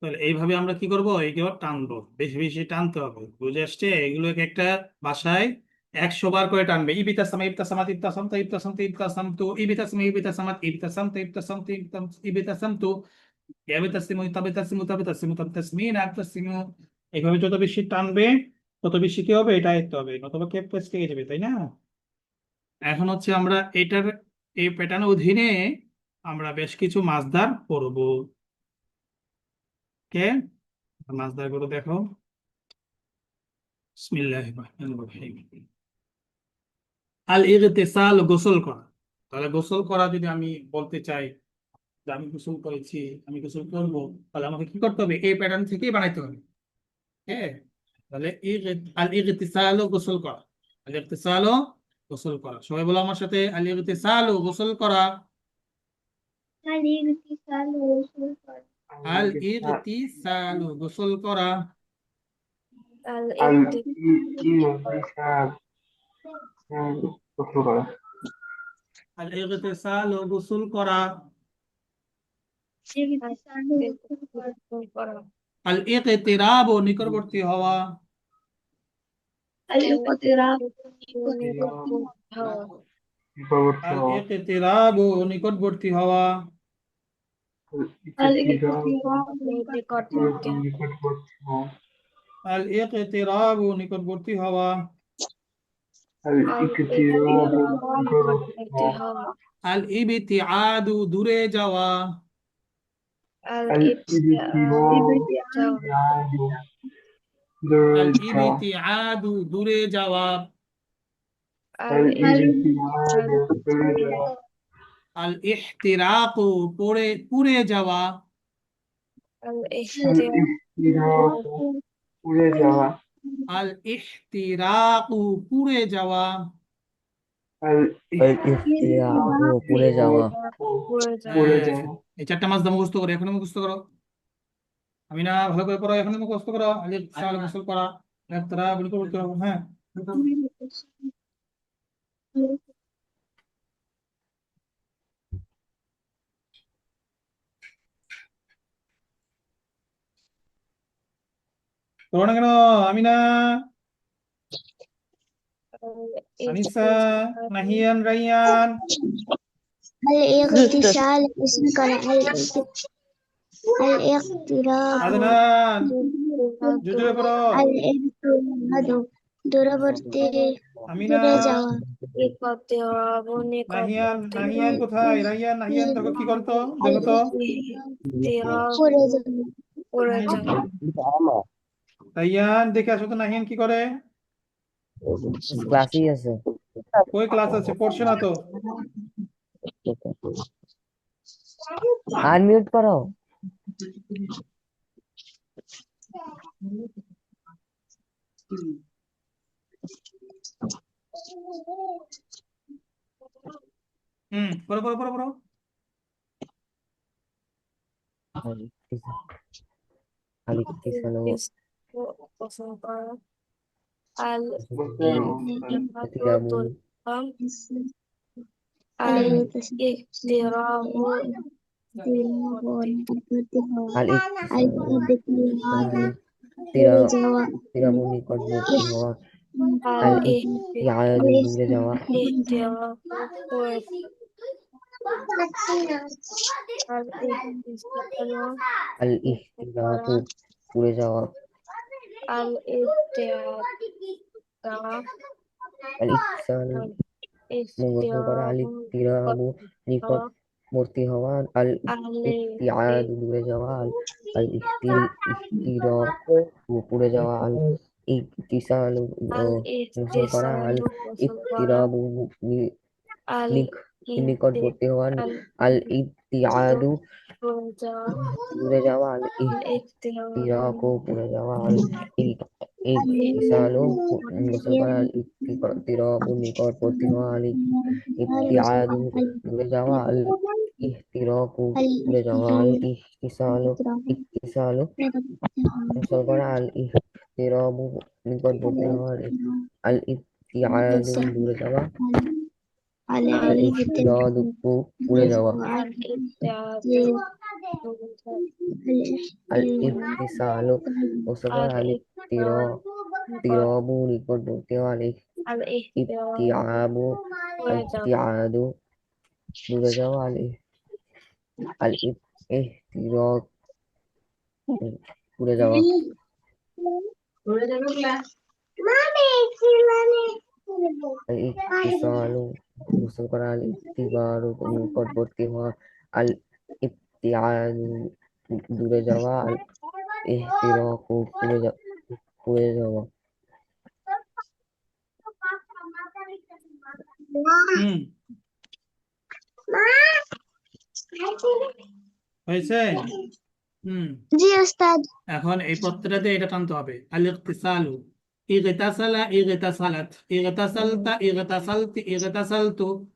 তাহলে এইভাবে আমরা কি করব, এইগুলো টানবো, বেশি বেশি টানতে হবে, বুঝে আসছে? এগুলোকে একটা বাসায় 100 বার করে টানবে। ইবিতাসামা ইবতাসামাত ইবতাসামতা ইবতাসামতু ইবতাসামতু ইবিতাসমা ইবিতাসামাত ইবতাসামতা ইবতাসামতু ইবিতাসামতু ইয়াবিতাসিমু তাবিতাসিমু তাবিতাসিমু তাবিতাসমিন আবতাসিমু। এইভাবে যত বেশি টানবে তত বেশি কি হবে, এটা আয়ত্ত হবে, নতুবা কে পেস থেকে যাবে, তাই না? এখন হচ্ছে আমরা এটার এই প্যাটার্নের অধীনে আমরা বেশ কিছু মাছদার পড়ব। কে মাছদার গুলো দেখো। বিসমিল্লাহির রহমানির রহিম। আল ইগতিসাল, গোসল করা। তাহলে গোসল করা যদি আমি বলতে চাই যে আমি গোসল করেছি, আমি গোসল করবো, তাহলে আমাকে কি করতে হবে, এই প্যাটার্ন থেকেই বানাইতে হবে। হ্যাঁ, তাহলে আল ইগতিসাল, গোসল করা। আল ইগতিসাল, গোসল করা। সবাই বলো আমার সাথে, আল ইগতিসাল, গোসল করা। الاغتسال والغسل আল ইগতিসাল, গোসল করা। الاغتسال আল ইগতিসাল, গোসল করা। আল ইকতিরাব, নিকটবর্তী হওয়া। الاقتراب আল ইকতিরাব, নিকটবর্তী হওয়া। আল ইকতিরাব, নিকটবর্তী হওয়া। আল ইবতিআদু, দূরে যাওয়া। আল ইবতিআদু, দূরে যাওয়া। আল ইহতিরাকু, পড়ে পুড়ে যাওয়া। আল ইহতিরাকু, পুড়ে যাওয়া। আল ইফতিরাকু, পুড়ে যাওয়া। হ্যাঁ, এই চারটা মাস দা মুখস্থ করো, এখনই মুখস্থ করো। আমি না, ভালো করে পড়ো, এখনই মুখস্থ করো। আলিফ সাল, গোসল করা। তারা বিলকুল বলতে হবে, হ্যাঁ। করো না কেন? আমি না, আনিসা, নাহিয়ান, রাইয়ান। الاغتسال اسم الاغتراب আদনান, জুজুরে পড়ো। الاغتراب দূরবর্তী আমিনা, দূরে যাওয়া নাহিয়ান, নাহিয়ান কোথায়? রাইয়ান, নাহিয়ান দেখো কি করতো, দেখো তো। পড়ে যাওয়া রাইয়ান, দেখে আসো তো নাহিয়ান কি করে। ক্লাসই আছে। কই ক্লাস আছে, পড়ছে না তো। আনমিউট করো। পড়ো পড়ো পড়ো পড়ো। আল ইফতিসাল ইফতিরাবু الاغتراب আল ইফতিসাল ইফতিরাবু, নিকটবর্তী হওয়া। আল ইফতিয়াদু, দূরে যাওয়া। আল ইহতিরাকু, পুড়ে যাওয়া। আল ইফতিসাল, গোসল করা। আল ইফতিরাবু, নিকটবর্তী হওয়া। আল ইফতিয়াদু, দূরে যাওয়া। আল ইহতিরাকু, পুড়ে যাওয়া। আল ইফতিসাল, গোসল করা। আল ইফতিরাবু, নিক- নিকটবর্তী হওয়া। আল ইবতিয়াদু, দূরে যাওয়া। আল ইহতিরাকু, পুড়ে যাওয়া। আল ইতিসালু, গোসল করা। আল ইহতিরাবু, নিকটবর্তী হওয়া। আল ইবতিয়াদু, দূরে যাওয়া। আল ইহতিরাকু, পুড়ে যাওয়া। আল ইতিসালু, গোসল করা। আল ইহতিরাবু, নিকটবর্তী হওয়া। আল ইবতিয়াদু, দূরে যাওয়া। আল ইহতিরাকু, পুড়ে যাওয়া। আল ইফতিসালু গোসল করা, আল ইত্তিরাবু নিকটবর্তী হওয়া, আল ইবতিয়াবু ইবতিয়াদু দূরে যাওয়া, আল ইহতিরাক উড়ে যাওয়া। আল ইফতিসালু গোসল করা, আল ইত্তিবারু নিকটবর্তী হওয়া, আল ইবতিয়াদু দূরে যাওয়া, আল ইহতিরাকু পুড়ে যাওয়া। হুম হয়েছে। হুম জি ওস্তাদ। এখন এই প্রত্যয়টাতে এটা টানতে হবে, আল ইগতিসালু, ইগতাসালা ইগতাসালাত, ইগতাসালতা ইগতাসালতি ইগতাসালতু,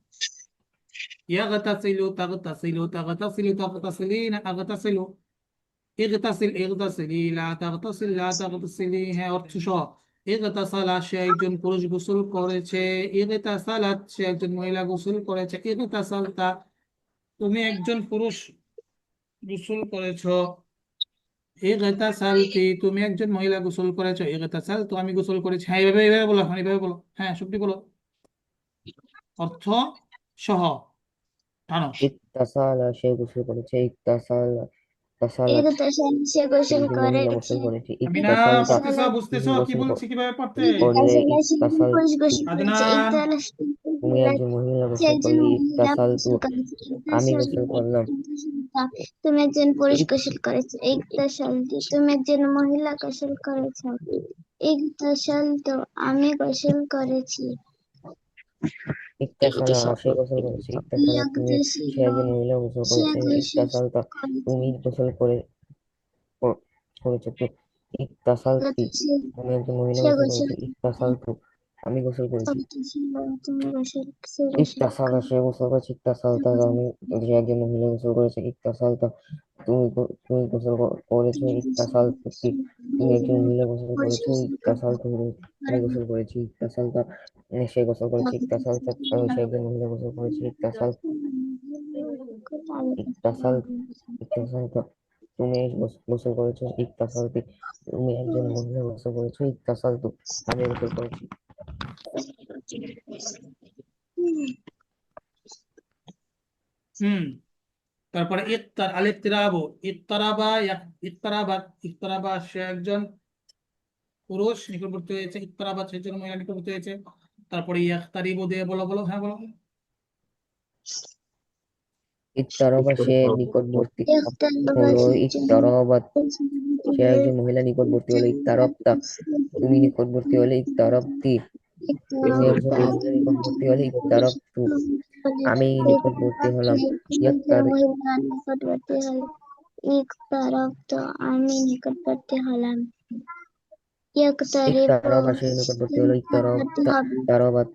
ইয়াগতাসিলু তাগতাসিলু তাগতাসিলু তাগতাসিলিনা আগতাসিলু, ইগতাসিল ইগতাসিলি লা তাগতাসিল লা তাগতাসিলি। হ্যাঁ, অর্থ সহ। ইগতাসালা সে একজন পুরুষ গোসল করেছে, ইগতাসালাত সে একজন মহিলা গোসল করেছে, ইগতাসালতা তুমি একজন পুরুষ গোসল করেছো, ইগতাসালতি তুমি একজন মহিলা গোসল করেছো, ইগতাসালতু আমি গোসল করেছি। হ্যাঁ, এইভাবে এইভাবে বলো, এখন এইভাবে বলো। হ্যাঁ, সবটি বলো, অর্থ সহ টানো। ইত্তাসালা সে গোসল করেছে, ইত্তাসালাত সে গোসল একজন মহিলা করেছে। গোসল করেছে, আমি না, ইত্তাসালতা বুঝতেছো বুঝতেছো তুমি কি গোসল বলছি, কিভাবে পড়তে। করলে, পুরুষ গোসল করেছে। ইত্তাসালতু তুমি একজন মহিলা সে গোসল একজন করলে, মহিলা ইত্তাসালতু গোসল করেছে। আমি গোসল করলাম। তুমি একজন পুরুষ ইত- গোসল করেছো। ইগতাসালতি তুমি একজন মহিলা গোসল করেছো। ইগতাসালতু আমি গোসল করেছি। ইত্তাসালা সে গোসল করেছে, ইত্তাসালা তুমি সে ইয়াগতাসিলু একজন মহিলা গোসল সে করেছে, গোসল ইত্তাসালতা করেছে। তুমি গোসল করেছো তো, ইত্তাসালতি তুমি একজন মহিলা সে গোসল গোসল করেছে, করেছে। ইত্তাসালতু আমি গোসল করেছি। তুমি গোসল ইত্তাসালা সে গোসল করেছে, ইত্তাসালতা আমি সে একজন মহিলা গোসল করেছে, ইত্তাসালতা তুমি গোসল করেছো, ইত্তাসালতি তুমি একজন মহিলা গোসল করেছো, ইত্তাসালতু আমি গোসল করেছি, ইত্তাসালতা সে গোসল করেছে, ইত্তাসালতা সে একজন মহিলা গোসল করেছে, ইত্তাসাল ইত্তাসালতা তুমি গোসল করেছো, ইত্তাসালতি তুমি একজন মহিলা গোসল করেছো, ইত্তাসালতু আমি গোসল করেছি। হুম তারপরে ইত্তার আলিত্তিরাবু, ইত্তারাবা ইত্তারাবাত, ইত্তারাবা সে একজন পুরুষ নিকটবর্তী হয়েছে, ইত্তারাবাত সে একজন মহিলা নিকটবর্তী হয়েছে। তারপরে ইয়াক্তারিবু দিয়ে বলো বলো, হ্যাঁ বলো। ইত্তারাবা সে নিকটবর্তী হলো, ইত্তারাবাত সে একজন মহিলা নিকটবর্তী হলো, ইত্তারাবতা তুমি নিকটবর্তী হলে, ইত্তারাবতি তুমি একজন মহিলা নিকটবর্তী হলে, ইত্তারাবতু আমি নিকটবর্তী হলাম। ইয়াক্তার নিকটবর্তী হল। ইকতারাবতু আমি নিকটবর্তী হলাম। ইয়াকতারিবু ইত্তারাবা সে নিকটবর্তী হলো, নিকটবর্তী হবে। ইত্তারাবাত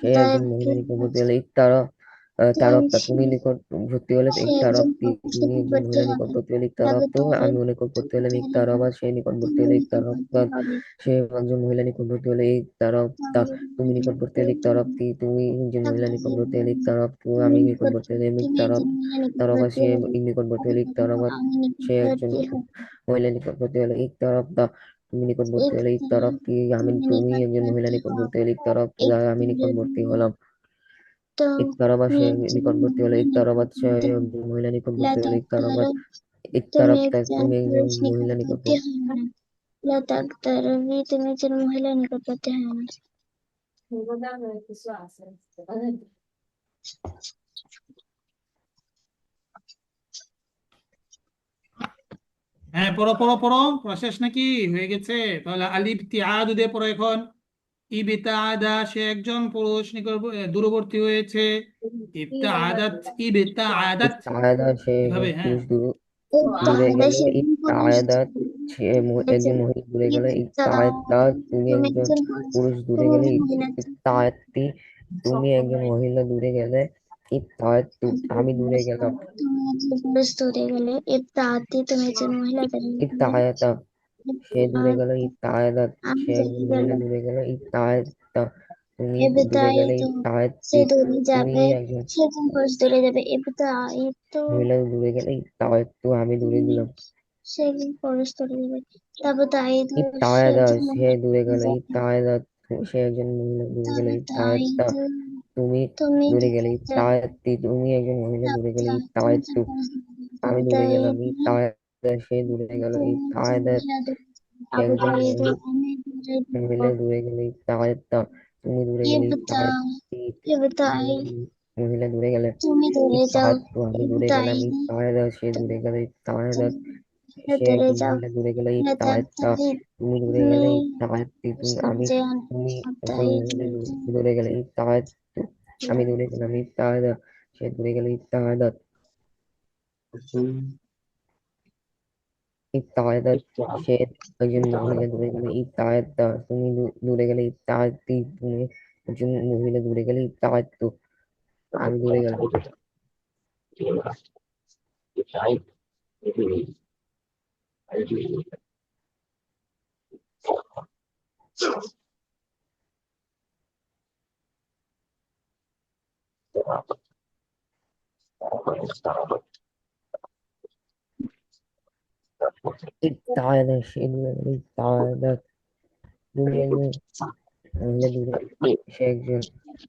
সে একজন মহিলা নিকটবর্তী হলে, তারাবতা তুমি নিকটবর্তী হলে, সে একজন ইত্তারাবতি পুরুষ তুমি একজন নিকটবর্তী মহিলা হবে। নিকটবর্তী হলে, ইত্তারাবতু আমি নিকটবর্তী হলাম, ইত্তারাবাত সে নিকটবর্তী হলে, নিকটবর্তী ইত্তারাবাত হবে। সে একজন মহিলা নিকটবর্তী হলে, ইত্তারাবতা তুমি নিকটবর্তী হলে, ইত্তারাবতি তুমি একজন মহিলা নিকটবর্তী হলে, ইত্তারাবতু আমি নিকটবর্তী হলে, তুমি একজন মহিলা তারাবা নিকটবর্তী সে হবে। নিকটবর্তী হলে, ইত্তারাবাত আমি সে একজন নিকটবর্তী হব। মহিলা নিকটবর্তী হলে, ইত্তারাবতা তুমি নিকটবর্তী হলে, ইত্তারাবতি তুমি তুমি একজন মহিলা নিকটবর্তী হও। নিকটবর্তী হলে, ইত্তারাবতি আমি নিকটবর্তী ইকতারিবু হলাম। ইত্তারাবা তুমি সে একজন নিকটবর্তী হলে, মহিলা ইত্তারাবাত সে নিকটবর্তী হও। একজন মহিলা নিকটবর্তী হলে, ইত্তারাবাত লাতাক্তারু তুমি ইত্তারাবতা একজন তুমি একজন পুরুষ মহিলা নিকটবর্তী নিকটবর্তী। হও না। লাতাক্তারবি তুমি একজন মহিলা নিকটবর্তী হও না। হ্যাঁ, পড়ো পড়ো পড়ো, পড়া শেষ নাকি, হয়ে গেছে? তাহলে আলিফ তিয়াদু দিয়ে পড়ো এখন। ইবিতাআদা সে একজন পুরুষ দূরবর্তী হয়েছে, ইবতাআদাত ইবতাআদাত ইত্তাআদা সে একজন এভাবে। হ্যাঁ, পুরুষ দূরে ইবতাআদা গেল, সে একজন পুরুষ ইত্তাআদাত সে হয়েছে। একজন মহিলা দূরে গেল, ইবতাআদা ইত্তাআদা তুমি তুমি একজন একজন পুরুষ। পুরুষ দূরে তুমি গেলে, একজন মহিলা। ইত্তাআতি তুমি একজন মহিলা দূরে গেলে, ইত্তাআতু আমি দূরে গেলাম। তুমি একজন পুরুষ দূরে গেলে। ইবতাআতি তুমি একজন মহিলা দূরে গেলে। ইত্তাআতা সে দূরে গেল, ইবতাআতি ইত্তাআদাত আমি সে একজন দূরে মহিলা গেলাম। দূরে গেল, ইত্তাআতা তুমি দূরে গেলে ইবতাইতু সে ইবতাআতি দূরে তুমি যাবে, একজন সে পুরুষ দূরে যাবে। ইবতাইতু মহিলা দূরে গেলে ইবতাআতু আমি দূরে গেলাম। সে পুরুষ দূরে যাবে। তাবতাইতু সে ইবতাআদা একজন সে মহিলা দূরে দূরে গেল, যাবে। ইবতাআদাত সে একজন মহিলা দূরে গেল, ইবতাআতা তাবতাইতু তুমি তুমি দূরে গেলে, দূরে যাবে। ইবতাআতি তুমি একজন মহিলা দূরে গেলে, তাবতাইতু সে ইবতাআতু পুরুষ দূরে যাবে। আমি দূরে গেলাম, তাবতাইতু ইবতাআদা সে দূরে গেল, তুমি একজন ইবতাআদাত মহিলা দূরে যাবে। সে একজন আবতাইতু আমি দূরে যাব। মহিলা দূরে গেলে, ইবতাআতা তুমি দূরে গেলে, ইবতা ইবতাআতি তুমি ইবতাই একজন মহিলা দূরে গেলে, তুমি দূরে যাও। ইবতাআতু আমি দূরে গেলাম, ইবতাই ইবতাআদা সে দূরে গেল, ইবতাআদাত তুমি সে দূরে একজন যাও। মহিলা দূরে গেলে, ইবতাআতা তাবতাই তুমি দূরে তুমি গেলে, ইবতাআতি তুমি একজন তাবতাই মহিলা দূরে গেলে, ইবতাআতু আমি দূরে গেলাম, ইবতাআদা সে দূরে গেলে, ইবতাআদাত ইবতাআদাত সে একজন মহিলা দূরে গেলে, ইবতাআতা তুমি দূরে গেলে, ইবতাআতি তুমি একজন মহিলা দূরে গেলে, ইবতাআতু আমি দূরে গেলাম। ইবতাআদা সে দূরে গেলে, ইবতাআদাত তুমি একজন মহিলা দূরে সে একজন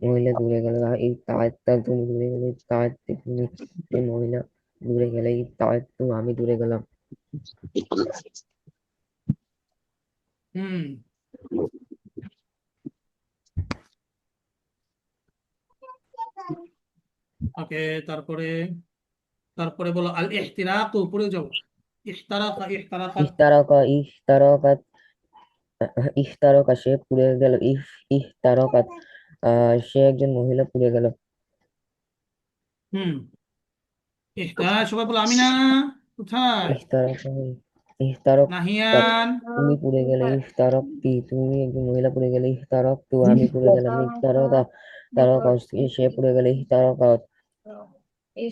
মহিলা দূরে গেল, ইবতাআতা তুমি দূরে গেলে, ইবতাআতি তুমি একজন মহিলা দূরে গেলে, ইবতাআতু আমি দূরে গেলাম। হুম ওকে, তারপরে তারপরে বলো আল ইহতিরাকু, পড়ে যাও। ইহতারাকা ইহতারাকাত। ইহতারাকা ইহতারাকাত ইহতারাকা সে পুড়ে গেল, ইহতারাকাত সে একজন মহিলা পুড়ে গেল। হুম সবাই বলো আমিনা। কোথায়? ইহতারাকা ইহতারাকাত নাহিয়ান। তুমি পুড়ে গেলে, ইহতারাকতি তুমি একজন মহিলা পুড়ে গেলে, ইহতারাকতু আমি পুড়ে গেলাম, ইহতারাকা তারাকা সে পুড়ে গেলে, ইহতারাকাত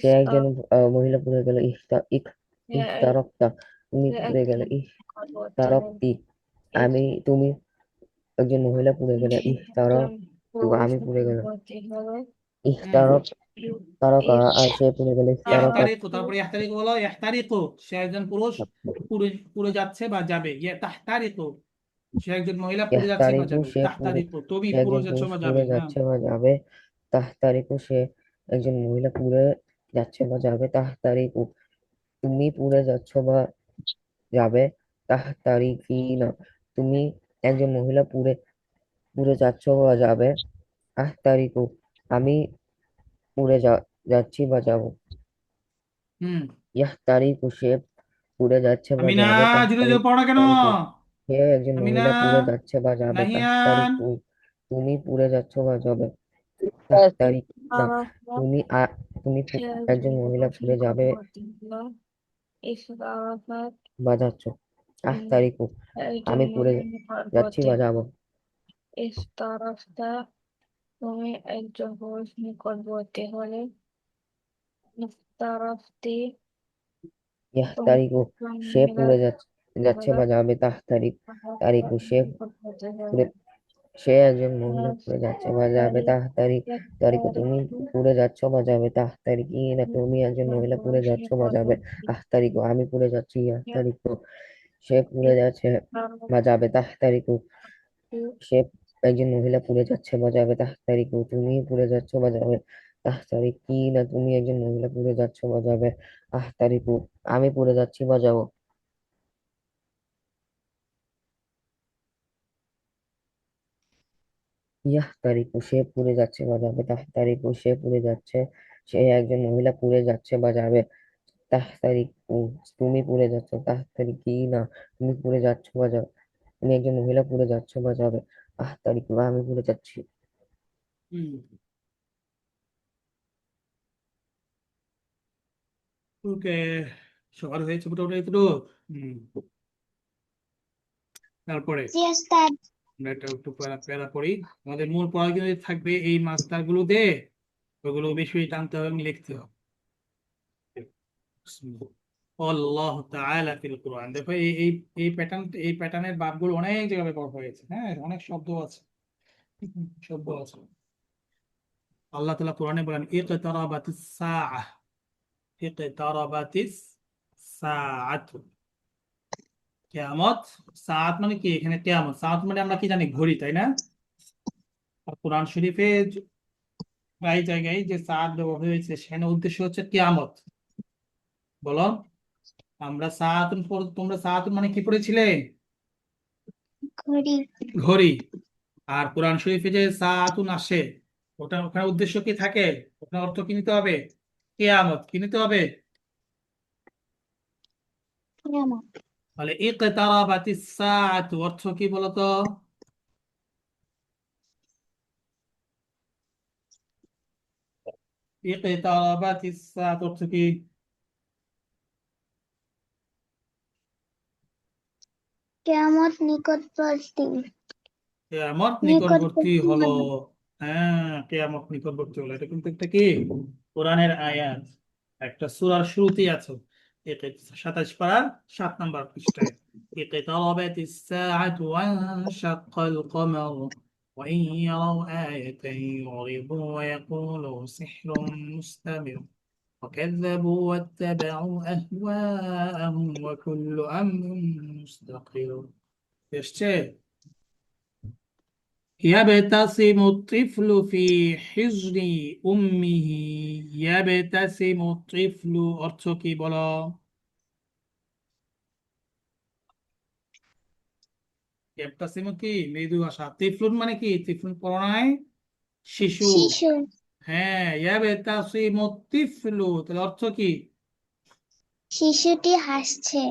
সে একজন মহিলা পুড়ে গেল, ইহতারাক্তা তুমি পুড়ে গেলে, ইহতারাক্তি তুমি একজন মহিলা পুড়ে গেলে, ইহতারাক্তু আমি পুড়ে গেলাম, হুম ইহতারাক তারাকা সে পুড়ে গেলে, ইহতারাকাত ইয়াহতারিকু, তারপরে ইয়াহতারিকু বলো। ইয়াহতারিকু সে একজন পুরুষ পুড়ে পুড়ে যাচ্ছে বা যাবে। তাহতারিকু সে একজন মহিলা পুড়ে যাচ্ছে বা ইয়াহতারিকু যাবে। তাহতারিকু তুমি সে পুড়ে একজন যাচ্ছ পুরুষ বা যাবে। পুড়ে হ্যাঁ। যাচ্ছে বা যাবে, তাহতারিকু সে একজন মহিলা পুড়ে যাচ্ছে বা যাবে, তাহতারিকু তুমি পুড়ে যাচ্ছ বা যাবে, তাহতারিকিনা তুমি একজন মহিলা পুড়ে পুড়ে যাচ্ছ বা যাবে, তাহতারিকু আমি পুড়ে যাচ্ছি বা যাব, হুম ইয়াহতারিকু সে পুড়ে যাচ্ছে বা আমিনা, যাবে, জুড়ে জুড়ে পড়ো না কেন? তাহতারিকু সে একজন আমিনা। মহিলা পুড়ে যাচ্ছে বা যাবে, নাহিয়ান। তাহতারিকু তুমি পুড়ে যাচ্ছ বা যাবে, তাহতারিকিনা তুমি একজন মহিলা পুড়ে যাবে বা যাচ্ছ, তাহতারিকু আমি পুড়ে যাচ্ছি বা যাব, ইয়াহতারিকু সে পুড়ে যাচ্ছে বা যাবে, তাহতারিকু সে একজন মহিলা পুড়ে যাচ্ছে বা যাবে, তাহতারিকু তুমি পুড়ে যাচ্ছ বা যাবে, তাহতারিকিনা তুমি একজন মহিলা পুড়ে যাচ্ছ বা যাবে, তাহতারিকু আমি পুড়ে যাচ্ছি, ইয়াহতারিকু সে পুড়ে যাচ্ছে বা যাবে, তাহতারিকু সে একজন মহিলা পুড়ে যাচ্ছে বা যাবে, তাহতারিকু তুমি পুড়ে যাচ্ছ বা যাবে, তাহতারিকিনা তুমি একজন মহিলা পুড়ে যাচ্ছ বা যাবে, তাহতারিকু আমি পুড়ে যাচ্ছি বা যাব, ইয়াহতারিকু সে পুড়ে যাচ্ছে বা যাবে, তাহতারিকু সে পুড়ে যাচ্ছে, সে একজন মহিলা পুড়ে যাচ্ছে বা যাবে, তাহতারিকু তুমি পুড়ে যাচ্ছ, তাহতারিকিনা তুমি পুড়ে যাচ্ছ বা যাবে, তুমি একজন মহিলা পুড়ে যাচ্ছ বা যাবে, তাহতারিকু আমি পুড়ে যাচ্ছি। হুম ওকে, সবার হয়েছে মোটামুটি এতটুকু। হুম তারপরে জি ওস্তাদ। আমরা এটা একটু প্যারা প্যারা পড়ি। আমাদের মূল পড়া কিন্তু থাকবে এই মাস্টার গুলো দে, ওগুলো বেশি বেশি টানতে হবে এবং লিখতে হবে। আল্লাহ তাআলা ফিল কোরআন, দেখো এই প্যাটার্নের বাক্যগুলো অনেক জায়গায় ব্যবহার হয়েছে। হ্যাঁ, অনেক শব্দ আছে। সভ্য আছে। আল্লাহ তাআলা কোরআনে বলেন ইকতারাবাতিস সাআহ, ইকতারাবাতিস সাআতু, কিয়ামত। সাআত মানে কি এখানে কিয়ামত, সাআত মানে আমরা কি জানি ঘড়ি, তাই না? আর কোরআন শরীফে প্রায় জায়গায় যে সাআত ব্যবহার হয়েছে সেখানে উদ্দেশ্য হচ্ছে কিয়ামত। বলো, আমরা সাআতুন তোমরা সাআতুন মানে কি পড়েছিলে? ঘড়ি। ঘড়ি। আর কোরআন শরীফে যে সাআতুন আসে, ওটা ওখানে উদ্দেশ্য কি থাকে? ওখানে অর্থ কি নিতে হবে? কিয়ামত। কি নিতে হবে? কিয়ামত। তাহলে ইকতারাবাতিস সাআতু অর্থ কি বলতো? ইকতারাবাতিস সাআতু অর্থ কি? কিয়ামত নিকটবর্তী। কিয়ামত নিকটবর্তী নিকটবর্তী হলো। হলো। হ্যাঁ, কিয়ামত নিকটবর্তী হলো, এটা কিন্তু একটা কি কোরআনের আয়াত, একটা সূরার শুরুতেই আছে। 27 পারার 7 নম্বর পৃষ্ঠায় ইকতারাবাতিস সাআতু ওয়ানশাক্কাল কমার وإن يروا آية يعرضوا ويقولوا سحر مستمر وكذبوا واتبعوا أهواءهم وكل أمر مستقر. এসছে يبتسم الطفل في حجر أمه। يبتسم الطفل অর্থ কি বলো? يبتسم কি মৃদু হাসা, তিফলুন মানে কি? তিফলুন পড়ায় শিশু। শিশু। হ্যাঁ, يبتسم الطفل তাহলে অর্থ কি? শিশুটি হাসছে।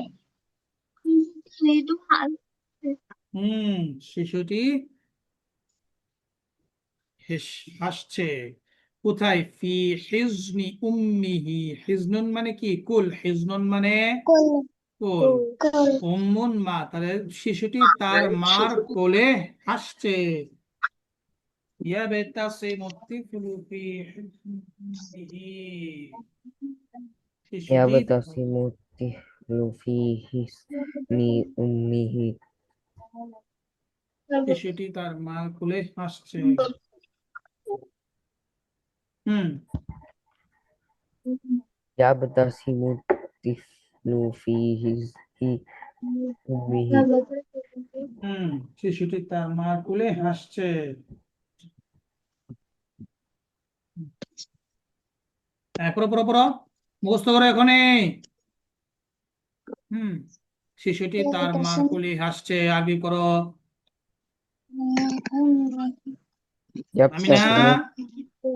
মৃদু হাসছে। হুম, শিশুটি হাসছে। কোথায়? ফি হিজনি উম্মিহি। হিজনুন মানে কি? কুল। হিজনুন মানে কোল। কুল। কোল। উম্মুন মা, তাহলে শিশুটি তার মার কোলে হাসছে। ইয়াবতাসিমু তিফলু ফি হিজনিহি। শিশুটি ইয়াবতাসিমু তিফলু ফি হিসনি উম্মিহি। শিশুটি তার মার কোলে হাসছে। হুম। ইয়াবতাসিমু তিফলু ফি হিসনি উম্মিহি। হুম, শিশুটি তার মার কোলে হাসছে। হ্যাঁ, পড়ো পড়ো পড়ো, মুখস্থ করো এখনই। হুম, শিশুটি তার মার কোলে হাসছে, আরবি করো। আমি না। ইয়াবতাসিমু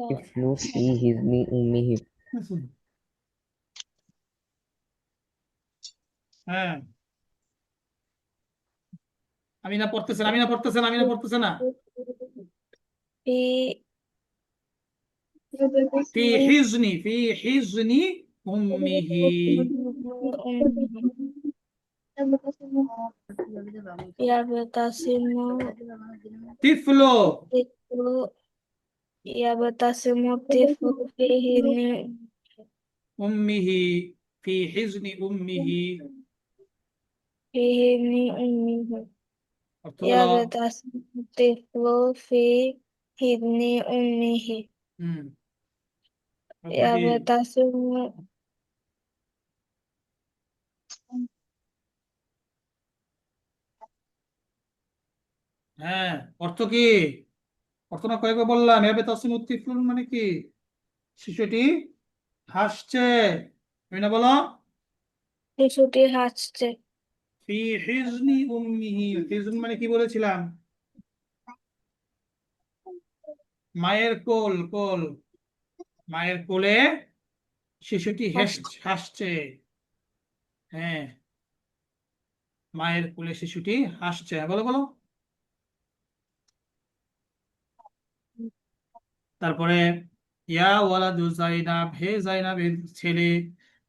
তিফলু ফি হিসনি উম্মিহি। হ্যাঁ, আমি না পড়তেছেন, আমি না পড়তেছেন, আমি না পড়তেছে না। في ফি হিজনি উম্মিহি। يبتسم তিফলো الطفل يبتسم الطفل উম্মিহি। ফি হিজনি উম্মিহি فيه من أمه অর্থ বলো। يبتسم الطفل في حضن أمه হুম, অর্থ কি? يبتسم হ্যাঁ, অর্থ কি? অর্থ না কয়েকবার বললাম। ইয়াবতাসিমু তিফলুন মানে কি? শিশুটি হাসছে। তুমি না বলো। শিশুটি হাসছে। ফি হিজনি উম্মিহি। হিজন মানে কি বলেছিলাম? মায়ের কোল। কোল, মায়ের কোলে শিশুটি হাসছে। হ্যাঁ, মায়ের কোলে শিশুটি হাসছে। বলো বলো। তারপরে ইয়া ওয়ালাদু জাইনাব, হে জাইনাবের ছেলে,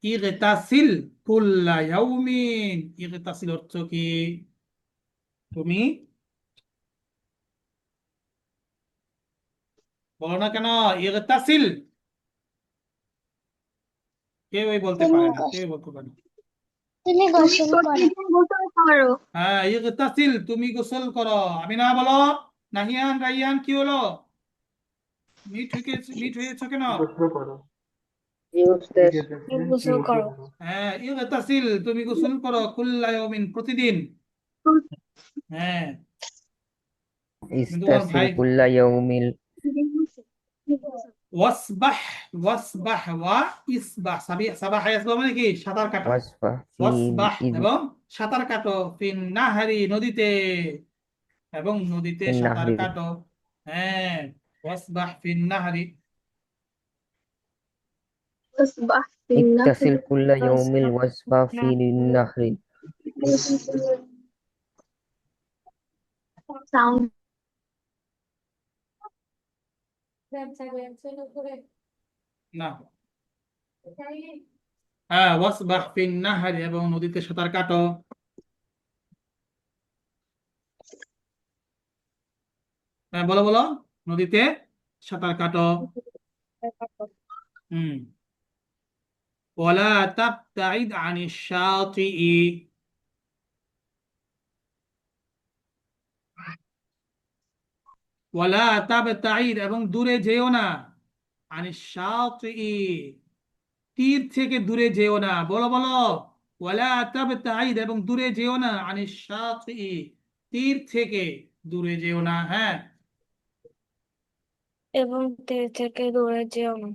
ইগতাসিল কুল্লা ইয়াউমিন। ইগতাসিল অর্থ কি? তুমি বলো না কেন? ইগতাসিল কেউই বলতে তুমি পারে না, গোসল কেউই বলতে পারে না। তুমি গোসল করো। হ্যাঁ, ইগতাসিল তুমি গোসল করো। আমি না বলো। নাহিয়ান রাইয়ান কি হলো? মিট হয়েছে কেন? জি উস্তাদ। গোসল করো হ্যাঁ, ইগতাসিল, তুমি গোসল করো কুল্লা ইয়াউমিন, প্রতিদিন। হ্যাঁ, তুমি তোমার ইস্তাসিল ভাই কুল্লা ইয়াউমিল ওয়াসবাহ, ওয়াসবাহ ওয়া ইসবাহ, সাবাহ ইয়াসবাহ মানে কি? সাঁতার কাটা। ওয়াসফা ফি ওয়াসবাহ ইদ এবং সাঁতার কাটো, ফিন নাহারি, নদীতে, এবং নদীতে ফিন সাঁতার নাহরি কাটো। হ্যাঁ, ওয়াসবাহ ফিন নাহারি। تصبح في النهر ইত্তাসিল কুল্লা ইয়াউমিল تصبح ওয়াসফা ফি নাহরি sound না, হ্যাঁ, ওয়াসবাহ ফিন নাহারি, এবং নদীতে সাঁতার কাটো। হ্যাঁ, বলো বলো, নদীতে সাঁতার কাটো। হুম, ওয়ালা তাবতাইদ আনিশ শাতিই, ওয়ালা তাবতাইদ, এবং দূরে যেও না, আনিশ শাতিই, তীর থেকে দূরে যেও না। বলো বলো, ওয়ালা তাবতাইদ, এবং দূরে যেও না, আনিশ শাতিই, তীর থেকে দূরে যেও না। হ্যাঁ, এবং তীর থেকে দূরে যেও না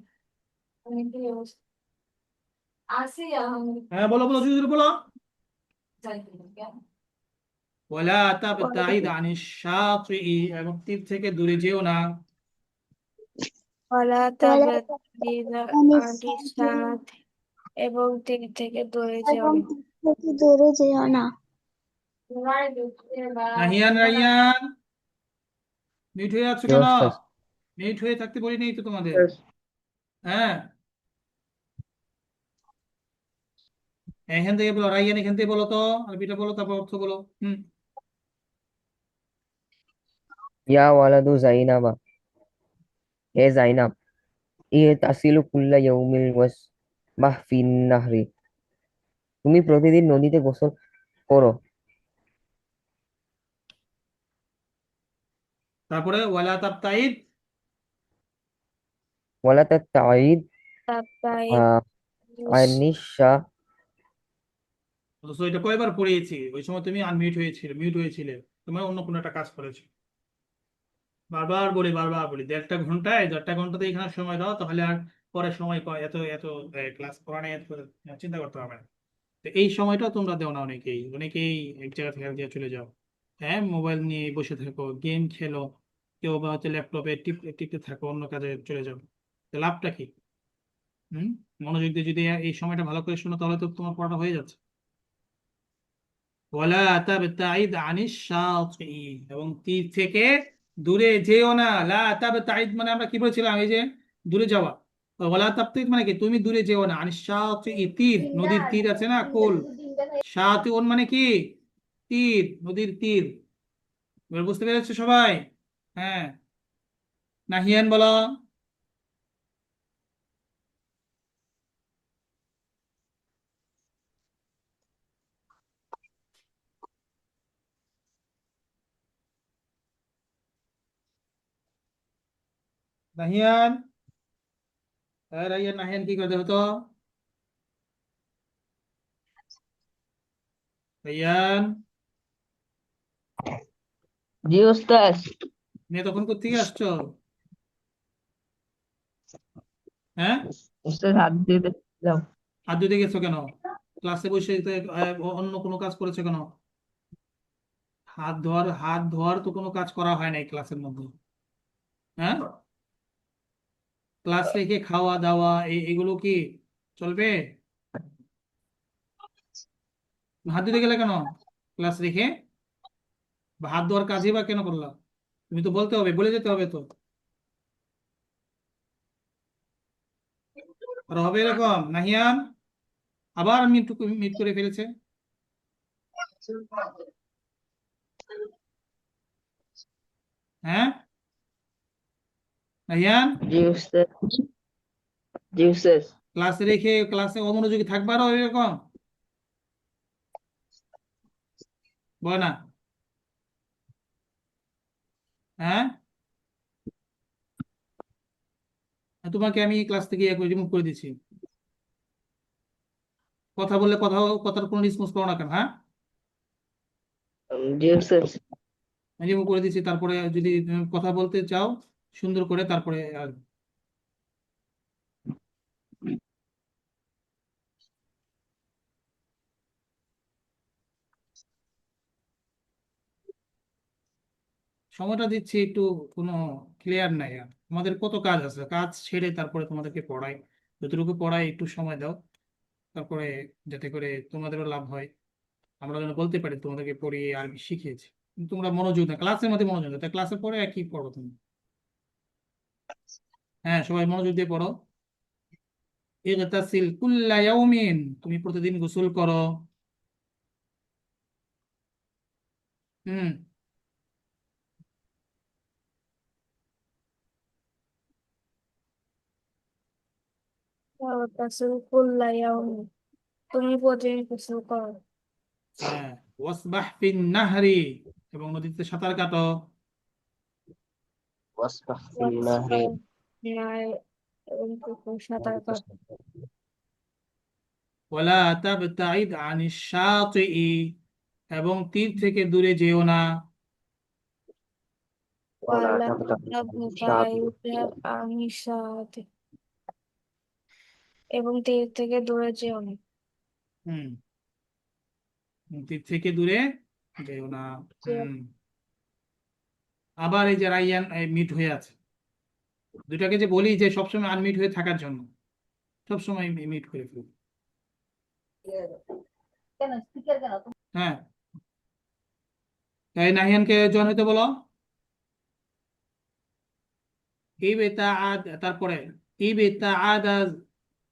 হ্যাঁ, বলো বলো, জোরে জোরে বলো। ওয়ালা তাবতাইদ আনিশ শাতিই, এবং তীর থেকে দূরে যেও না। ولا تبتعد عن الساعة এবং তীর থেকে দূরে যেও এবং না তীর থেকে দূরে যেও না। নাহিয়ান রাইয়ান, মিউট হয়ে যাচ্ছ জি কেন? উস্তাদ। মিউট হয়ে থাকতে বলি নেই তো তোমাদের। হ্যাঁ, এখান থেকে বলো, রাইয়ান এখান থেকে বলো তো, আরবিটা বলো, তারপর অর্থ বলো। হুম, ইয়া ওয়ালাদু জাইনাবা, হে জাইনাব, ইত্তাসিলু কুল্লা ইয়াউমিল ওয়াসবাহ ফিন নাহরি, তুমি প্রতিদিন নদীতে গোসল করো। তারপরে ওয়ালা তাবতাইদ, ওয়ালা তাবতাইদ তাবতাইদ আনিশ শাহ, অথচ এটা কয়বার পড়িয়েছি, ওই সময় তুমি আনমিউট হয়েছিলে, মিউট হয়েছিলে, তোমার অন্য কোনো একটা কাজ করেছো। বারবার বলি, 1.5 ঘন্টায়, 1.5 ঘন্টাতে এখানে সময় দাও, তাহলে আর পরে সময় এত এত ক্লাস করা নিয়ে এত চিন্তা করতে হবে না। তো এই সময়টা তোমরা দেও না, অনেকেই অনেকেই এক জায়গা থেকে এক জায়গায় চলে যাও। হ্যাঁ, মোবাইল নিয়ে বসে থাকো, গেম খেলো, কেউ বা হচ্ছে ল্যাপটপে টিপতে থাকো, অন্য কাজে চলে যাও। তো লাভটা কি? হুম, মনোযোগ দিয়ে যদি এই সময়টা ভালো করে শোনো, তাহলে তো তোমার পড়াটা হয়ে যাচ্ছে। ওয়ালা তাবতাইদ আনিশ শাতিই, এবং তীর থেকে দূরে যেও না। লা তাবতাইদ মানে আমরা কি বলেছিলাম, এই যে দূরে যাওয়া। ওয়ালা তাবতাইদ মানে কি? তুমি দূরে যেও না, আনিশ শাতিই, তীর, নদীর তীর আছে না, কুল। শাতিউন মানে কি? তীর, নদীর তীর। এবার বুঝতে পেরেছো সবাই? হ্যাঁ, নাহিয়ান বলো। নাহিয়ান, হ্যাঁ রাইয়ান, নাহিয়ান কি করতে হতো? রাইয়ান, জি ওস্তাদ। মেয়ে তখন কোথেকে আসছো? হ্যাঁ, ওস্তাদ হাত দিয়ে দেখলাম। হাত ধুতে গেছো কেন? ক্লাসে বসে অন্য কোনো কাজ করেছো কেন? হাত ধোয়ার তো কোনো কাজ করা হয় নাই ক্লাসের মধ্যে। হ্যাঁ, ক্লাস রেখে খাওয়া দাওয়া এগুলো কি চলবে? হাত ধুতে গেলে কেন ক্লাস রেখে? বা হাত ধোয়ার কাজই বা কেন করলাম? তুমি তো বলতে হবে, বলে যেতে হবে তো। আর হবে এরকম নাহিয়ান, আবার মিট মিট করে ফেলেছে। হ্যাঁ, নাহিয়ান, জি ওস্তাদ। জি ওস্তাদ। ক্লাসে রেখে ক্লাসে অমনোযোগী থাকবারও এরকম বলে না। হ্যাঁ, তোমাকে আমি ক্লাস থেকে রিমুভ করে দিচ্ছি। কথা বললে কথার কোনো রেসপন্স করো না কেন? হ্যাঁ, জি স্যার। আমি রিমুভ করে দিচ্ছি। তারপরে যদি তুমি কথা বলতে চাও সুন্দর করে, তারপরে আর সময়টা দিচ্ছি একটু, কোনো ক্লিয়ার নাই। আর আমাদের কত কাজ আছে, কাজ ছেড়ে তারপরে তোমাদেরকে পড়াই। যতটুকু পড়াই একটু সময় দাও, তারপরে যাতে করে তোমাদেরও লাভ হয়, আমরা যেন বলতে পারি তোমাদেরকে পড়িয়ে আর কি শিখিয়েছি। কিন্তু তোমরা মনোযোগ না, ক্লাসের মধ্যে মনোযোগ দাও। তাই ক্লাসে পড়ে আর কি পড়ো তুমি? হ্যাঁ, সবাই মনোযোগ দিয়ে পড়ো। ইগতাসিল কুল্লা ইয়াউমিন, তুমি প্রতিদিন গোসল করো। হুম। গোসল কুল্লা ইয়াউমিন, তুমি প্রতিদিন গোসল করো। হ্যাঁ, ওয়াসবাহ ফিন নাহরি, এবং নদীতে সাঁতার কাটো। ওয়াসবাহ ফিল নাহরি, ওয়াসফার নাই, এবং পুকুর সাঁতার কাটো। ওয়ালা তাবতাইদ আনিশ শাতিই, এবং তীর থেকে দূরে যেও না। ওয়ালা ওয়ালা তাবতাগু শাতি, তাবতাইদা আনিসাতে, এবং তীর থেকে দূরে যেও না। হুম, তীর থেকে দূরে যেও না। যেও হুম। আবার এই যে রাইয়ান মিট হয়ে আছে, দুটাকে যে বলি যে সবসময় আনমিট হয়ে থাকার জন্য, সবসময় মিট করে ফেলবো। হ্যাঁ, তাই নাহিয়ানকে জয়েন হইতে বলো। ইবতাআদ, তারপরে ইবতাআদা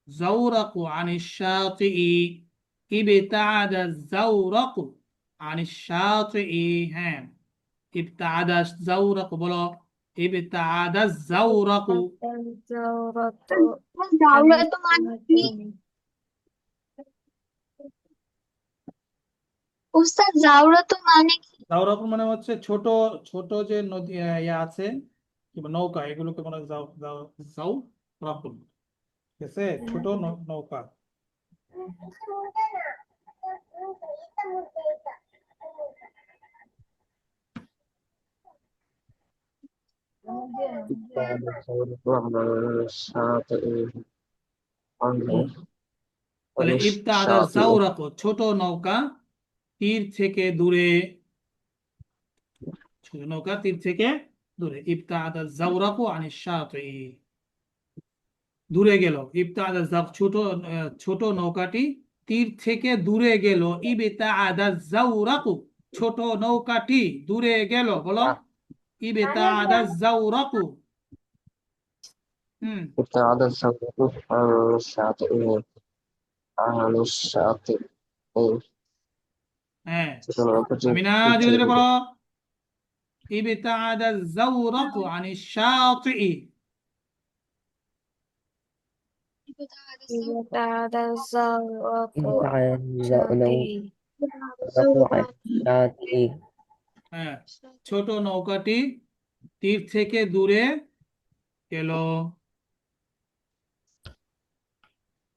জাওরাকু আনিশ শাতিই, ইবতাআদা জাওরাকু আনিশ শাতিই। হ্যাঁ, ইবতাআদা জাওরাকু বলো, ইবতাআদা জাওরাকু। জাওরাত জাউরাত মানে কি? আনিসাতে, উস্তাদ জাউরাত মানে কি? জাওরাকু মানে হচ্ছে ছোট ছোট যে নদী ইয়া আছে, কিংবা নৌকা, এগুলোকে বলা হয় জাওরাকু। ঠিক আছে, ছোট নৌকা। ইত্তাআদা যাওরাকু আনিশ শাতি, হুম, তাহলে আনিশ ইবতাআদা শাতি, জাওরাকু ছোট নৌকা তীর থেকে দূরে, ছোট নৌকা তীর থেকে দূরে। ইবতাআদা জাওরাকু আনিশ শাতিই, দূরে গেল। ইবতাআদা ছোট ছোট নৌকাটি তীর থেকে দূরে গেল। ইবতাআদা জাওরাকু, ছোট নৌকাটি দূরে গেল। বলো, ইবতাআদা জাওরাকু। হুম। ইত্তাআদা যাওরাকু আনিশ শাতি, আনিশ শাতি, হ্যাঁ, ছোট নৌকাটি আমি না তীর জোরে থেকে জোরে দূরে। বলো, ইবতাআদা জাওরাকু আনিশ শাতিই। ইবতাআদা জাওরাকু ইত্তাআদা আনিসাতে, যাওরাকু আনিশ শাতি, হ্যাঁ, ছোট নৌকাটি তীর থেকে দূরে গেল।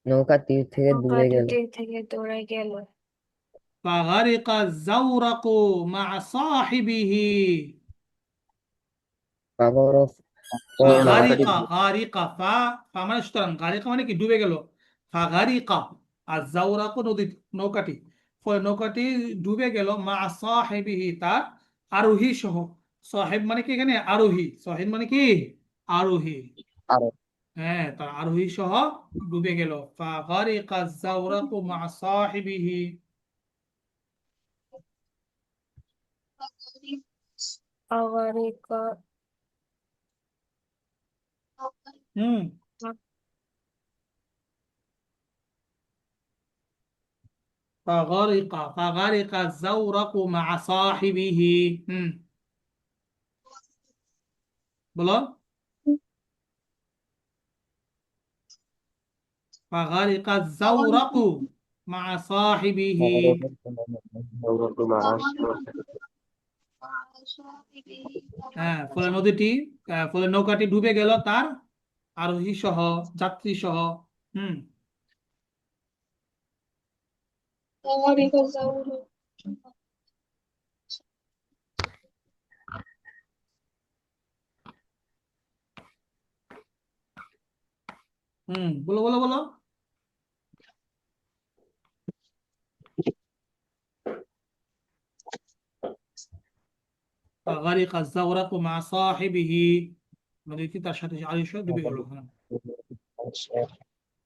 নৌকা তীর থেকে দূরে নৌকাটি গেল। তীর থেকে দূরে গেল। فغرق الزورق مع صاحبه. সাগর ফাগারিকা, নৌকাটি গারিকা, ফা মানে সুতরাং গারিকা মানে কি ডুবে গেল। ফাগারিকা, আর জাওরাকু নদী, নৌকাটি, ফলে নৌকাটি ডুবে গেল। মা সাহেবিহি, তার আরোহী সহ। সাহেব মানে কি এখানে আরোহী, সাহেব মানে কি আরোহী। আরো হ্যাঁ, তার আরোহী সহ ডুবে গেল। ফাগারিকা জাওরাকু মা সাহেবিহি। আগারিকা, হুম। فغرق الزورق مع صاحبه. বলো, فغرق الزورق مع صاحبه. যাওরাকু মা শাতি, হ্যাঁ, ফলে নদীটি ফলে নৌকাটি ডুবে গেল তার আরোহী সহ, যাত্রী সহ। হুম। বলো বলো বলো। فغرق الزورق مع صاحبه, নদীটি তার সাথে আরোহী সহ ডুবে গেল। হ্যাঁ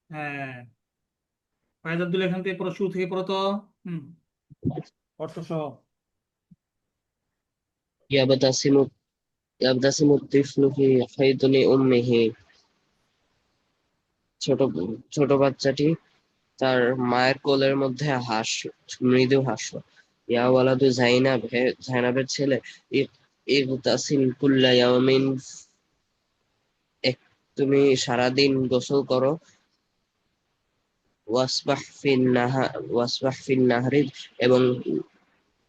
হ্যাঁ, ফায়দ আব্দুল এখান থেকে পড়ো, শুরু থেকে পড়ো তো। হুম, অর্থ সহ। يبتسم يبتسم الطفل في حضن أمه ছোট ছোট বাচ্চাটি তার মায়ের কোলের মধ্যে মৃদু হাসল। ইয়া ওয়ালাদু জাইনাব, হে জাইনাবের ছেলে, ইগতাসিল কুল্লা ইয়াউমিন, তুমি সারাদিন গোসল করো। ওয়াসবাহ ফিন নাহরি, এবং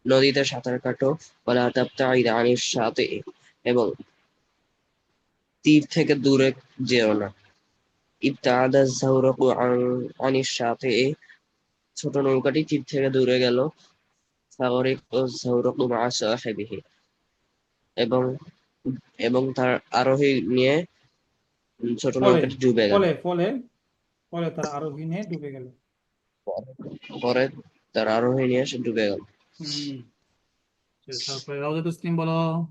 নদীতে সাঁতার কাটো। ওয়ালা তাবতাইদ আনিশ শাতিই, এবং তীর থেকে দূরে যেও না। ইবতাআদা যাওরাকু আনিশ শাতিই, ছোট নৌকাটি তীর থেকে দূরে গেল। ফাগরিকা যাওরাকু মা'a সাহিবিহি, এবং এবং তার আরোহী নিয়ে ছোট ফলে নৌকাটি ডুবে গেল। ফলে ফলে ফলে তার আরোহী নিয়ে ডুবে গেল। পরে তার আরোহী নিয়ে সে ডুবে গেল। হুম, তারপরে রাউজাতুল তাসনিম বলো।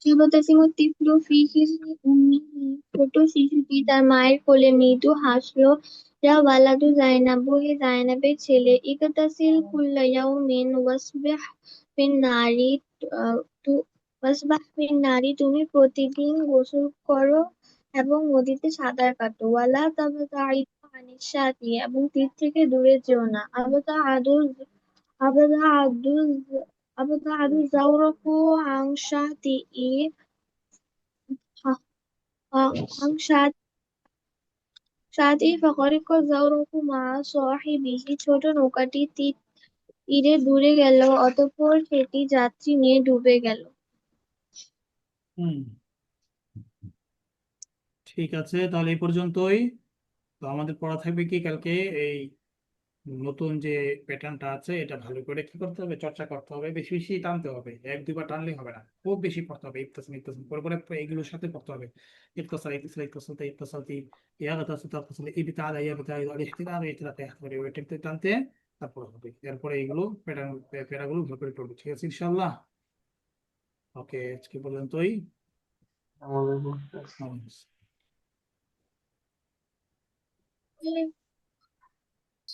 ইবতাসিমু তিফলু ফি হিজনি উম্মিহি, ছোট শিশুটি তার মায়ের কোলে মৃদু হাসলো। ইয়া ওয়ালাদু জাইনাব, হে জাইনাবের ছেলে, ইগতাসিল কুল্লা ইয়াউমিন আহ, তু- ওয়াসবাহ ফিন নারি, তুমি প্রতিদিন গোসল করো এবং নদীতে সাঁতার কাটো। ওয়ালা তাবতাইদু আনিশ শাতি, এবং তীর থেকে দূরে যেও না। আবদা আদুল জাওরাকু আন শাতিই, عن শাতিই ফাগরিকা যাওরাকু মা'a সাহিবিহি, ছোট নৌকাটি তীরে দূরে গেল, অতঃপর সেটি যাত্রী নিয়ে ডুবে গেল। হুম, ঠিক আছে, তাহলে এই পর্যন্তই। তো আমাদের পড়া থাকবে কি কালকে, এই নতুন যে প্যাটার্নটা আছে এটা ভালো করে কি করতে হবে, চর্চা করতে হবে, বেশি বেশি টানতে হবে, এক দুইবার টানলে হবে না, খুব বেশি পড়তে হবে। ইবতাসম ইবতাসম করে করে এগুলোর সাথে পড়তে হবে। ইবতাসাল ইবতাসাল ইবতাসালতি ইবতাসালতি, ইয়াগতাসু তাগতাসিল, ইবতাআদা ইয়াবতাইদু, আল ইহতিদার ইহতিদাতে, করে ওই টানতে টানতে তারপর হবে। এরপরে এগুলো প্যাটার্ন প্যারাগুলো ভালো করে পড়বে, ঠিক আছে ইনশাআল্লাহ। ওকে, আজকে পর্যন্তই। হুম।